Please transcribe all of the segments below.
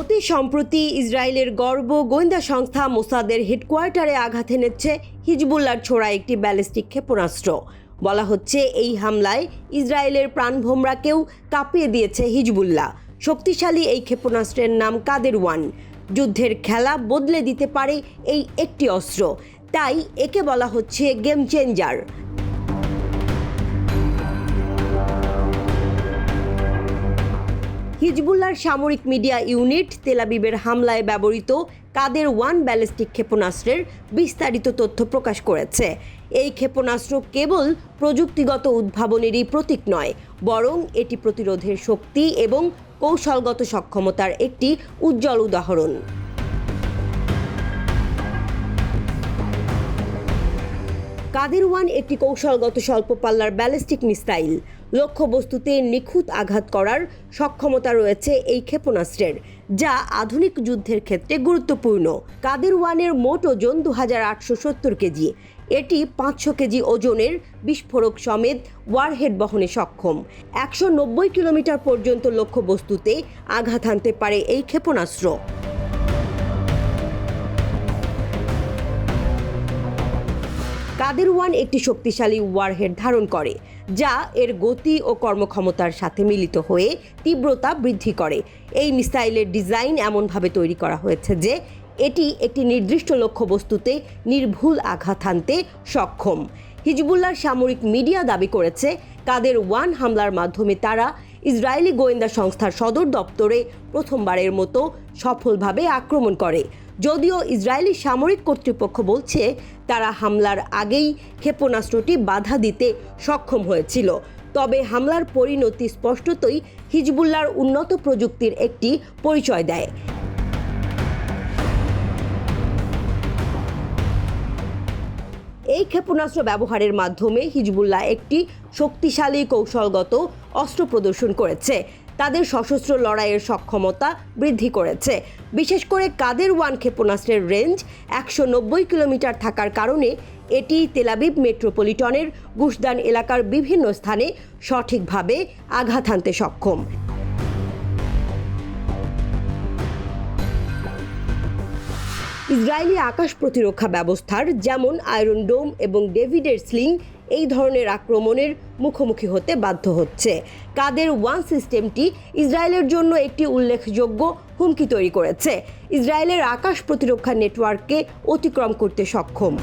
অতি সম্প্রতি ইসরায়েলের গর্ব গোয়েন্দা সংস্থা মোসাদের হেডকোয়ার্টারে আঘাত এনেছে হিজবুল্লাহর ছোড়া একটি ব্যালিস্টিক ক্ষেপণাস্ত্র। বলা হচ্ছে এই হামলায় ইসরায়েলের প্রাণভোমরাকেও কাঁপিয়ে দিয়েছে হিজবুল্লাহ। শক্তিশালী এই ক্ষেপণাস্ত্রের নাম কাদের ওয়ান। যুদ্ধের খেলা বদলে দিতে পারে এই একটি অস্ত্র, তাই একে বলা হচ্ছে গেম চেঞ্জার। হিজবুল্লাহর সামরিক মিডিয়া ইউনিট তেল আবিবের হামলায় ব্যবহৃত কাদের ওয়ান ব্যালিস্টিক ক্ষেপণাস্ত্রের বিস্তারিত তথ্য প্রকাশ করেছে। এই ক্ষেপণাস্ত্র কেবল প্রযুক্তিগত উদ্ভাবনেরই প্রতীক নয়, বরং এটি প্রতিরোধের শক্তি এবং কৌশলগত সক্ষমতার একটি উজ্জ্বল উদাহরণ। কাদের ওয়ান একটি কৌশলগত স্বল্প পাল্লার ব্যালিস্টিক মিসাইল। লক্ষ্যবস্তুতে নিখুঁত আঘাত করার সক্ষমতা রয়েছে এই ক্ষেপণাস্ত্রের, যা আধুনিক যুদ্ধের ক্ষেত্রে গুরুত্বপূর্ণ। কাদের ওয়ানের মোট ওজন 2870 কেজি। এটি 500 কেজি ওজনের বিস্ফোরক সমেত ওয়ারহেড বহনে সক্ষম। 190 কিলোমিটার পর্যন্ত লক্ষ্যবস্তুতে আঘাত হানতে পারে এই ক্ষেপণাস্ত্র। কাদের ওয়ান একটি শক্তিশালী ওয়ারহেড ধারণ করে, যা এর গতি ও কর্মক্ষমতার সাথে মিলিত হয়ে তীব্রতা বৃদ্ধি করে। এই মিসাইলের ডিজাইন এমনভাবে তৈরি করা হয়েছে যে এটি একটি নির্দিষ্ট লক্ষ্যবস্তুতে নির্ভুল আঘাত হানতে সক্ষম। হিজবুল্লাহর সামরিক মিডিয়া দাবি করেছে, কাদের ওয়ান হামলার মাধ্যমে তারা ইসরায়েলি গোয়েন্দা সংস্থার সদর দপ্তরে প্রথমবারের মতো সফলভাবে আক্রমণ করে। যদিও ইসরায়েলি সামরিক কর্তৃপক্ষ বলছে তারা হামলার আগেই ক্ষেপণাস্ত্রটি বাধা দিতে সক্ষম হয়েছিল, তবে হামলার পরিণতি স্পষ্টতই হিজবুল্লাহর উন্নত প্রযুক্তির একটি পরিচয় দেয়। এই ক্ষেপণাস্ত্র ব্যবহারের মাধ্যমে হিজবুল্লাহ একটি শক্তিশালী কৌশলগত অস্ত্র প্রদর্শন করেছে, তাদের সশস্ত্র লড়াইয়ের সক্ষমতা বৃদ্ধি করেছে। বিশেষ করে কাদের ওয়ান ক্ষেপণাস্ত্রের রেঞ্জ 190 কিলোমিটার থাকার কারণে এটি তেল আবিব মেট্রোপলিটনের গুশদান এলাকার বিভিন্ন স্থানে সঠিকভাবে আঘাত হানতে সক্ষম। ইসরায়েলি আকাশ প্রতিরক্ষা ব্যবস্থার যেমন আয়রন ডোম এবং ডেভিডের স্লিং এই ধরনের আক্রমণের মুখোমুখি হতে বাধ্য হচ্ছে। কাদের ওয়ান সিস্টেমটি ইসরায়েলের জন্য একটি উল্লেখযোগ্য হুমকি তৈরি করেছে, ইসরায়েলের আকাশ প্রতিরক্ষা নেটওয়ার্ককে অতিক্রম করতে সক্ষম।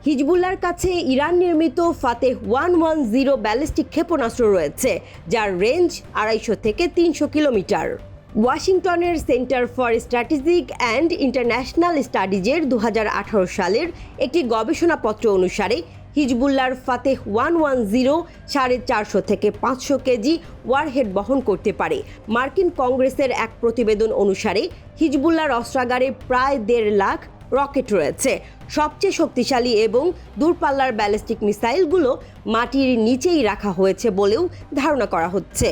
হিজবুল্লাহর কাছে ইরান নির্মিত ফাতেহ 110 ব্যালিস্টিক ক্ষেপণাস্ত্র রয়েছে, যার রেঞ্জ 250 থেকে 300 কিলোমিটার। ওয়াশিংটনের Center for Strategic and International স্টাডিজের 2018 সালের একটি গবেষণাপত্র অনুসারে হিজবুল্লাহর ফাতেহ 110 450 থেকে 500 কেজি ওয়ারহেড বহন করতে পারে। মার্কিন কংগ্রেসের এক প্রতিবেদন অনুসারে হিজবুল্লাহর অস্ত্রাগারে প্রায় 1.5 লাখ রকেট রয়েছে। সবচেয়ে শক্তিশালী এবং দূরপাল্লার ব্যালিস্টিক মিসাইলগুলো মাটির নিচেই রাখা হয়েছে বলেও ধারণা করা হচ্ছে।